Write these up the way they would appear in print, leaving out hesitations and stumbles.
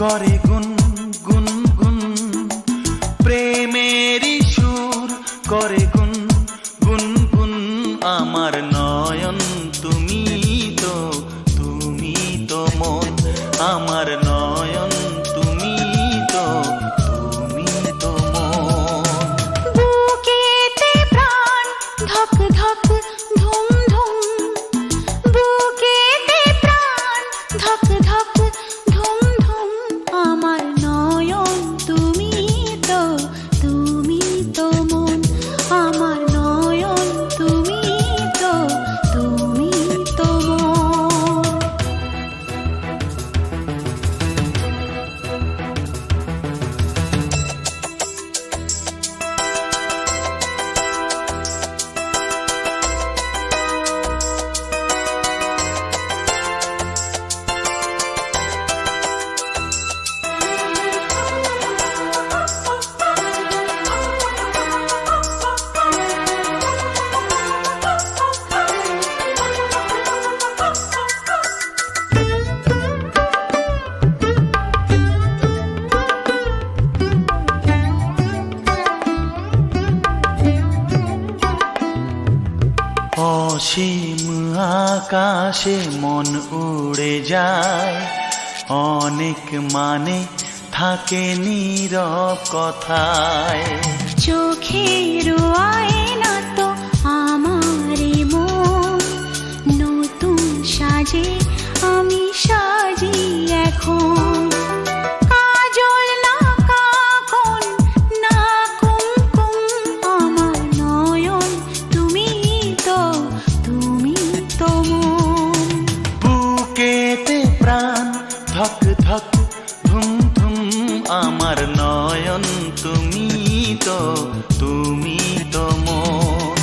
করে গুন গুন গুন, প্রেমেরই সুর করে গুন গুন গুন। আমার নয়ন তুমি তো মন, আমার নয়ন তুমি তো মন। বুকেতে প্রাণ ধক ধক ধুম ধুম, বুকেতে প্রাণ ধক ধক ধুম ধুম। আমার নয়ন তুমি তো মন, আমার নয়ন তুমি তো মন। অসীম আকাশে মন উড়ে যায়, অনেক মানে থাকে নীরব কথায়। চোখের আয়না তো আমারই মন, নতুন সাজে আমি সাজি এখন। কাজল না কাকন না কুমকুম, আমার নয়ন তুমি তো মন। বুকেতে প্রাণ ধক ধক ধুম ধুম, আমার নয়ন তুমি তো মন।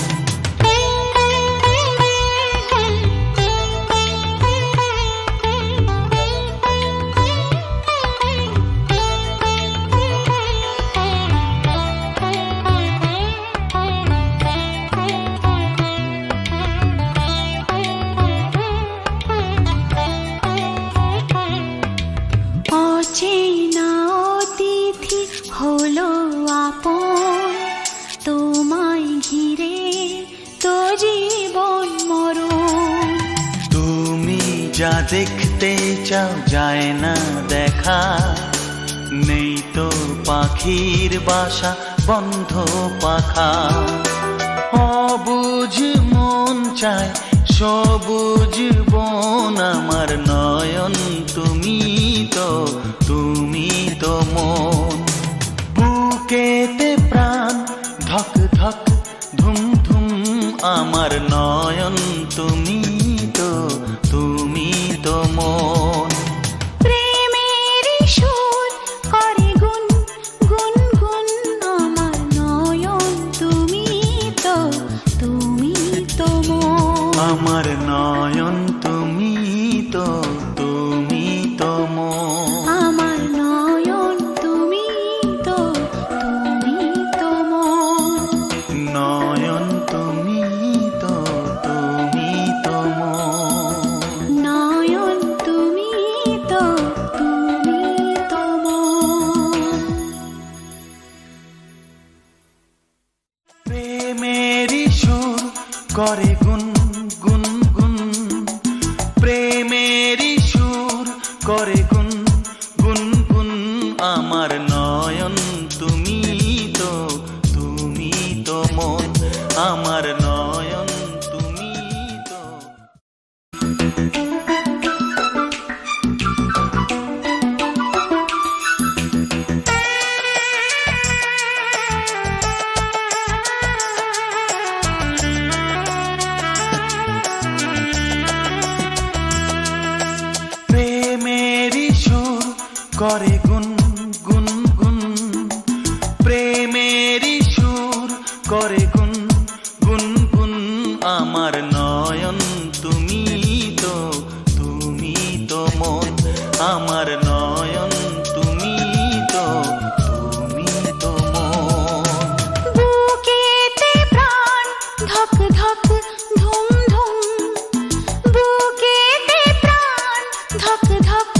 অচেনা অতিথি হলো আপন, তোমায় ঘিরে তো জীবন মরণ। তুমি যা দেখতে চাও যায় না দেখা, নেই তো পাখির বাসা বন্ধ পাখা। অবুঝ মন চায় সবুজ বন, আমার নয়ন তুমি তো মন। বুকেতে প্রাণ ধক ধক ধুম ধুম, আমার নয়ন তুমি তো মন। প্রেমেরই সুর করে গুন গুন গুন, আমার নয়ন তুমি তো মন। আমার নয়ন তুমি তো মন। আমার নয়ন তুমি তো মন। নয়ন তুমি তো মন। নয়ন তুমি তো মন। প্রেমেরই সুর করে গুন গুন গুন, প্রেমেরই সুর করে গুন গুন গুন। আমার নয়ন তুমি তো মন, আমার নয়ন তুমি তো। প্রেমেরই সুর করে গুন গুন গুন, প্রেমেরই সুর করে গুন গুন গুন। আমার নয়ন তুমি তো মন, আমার নয়ন তুমি তো মন। বুকেতে প্রাণ ধক ধক ধুম ধুম, বুকেতে প্রাণ ধক ধক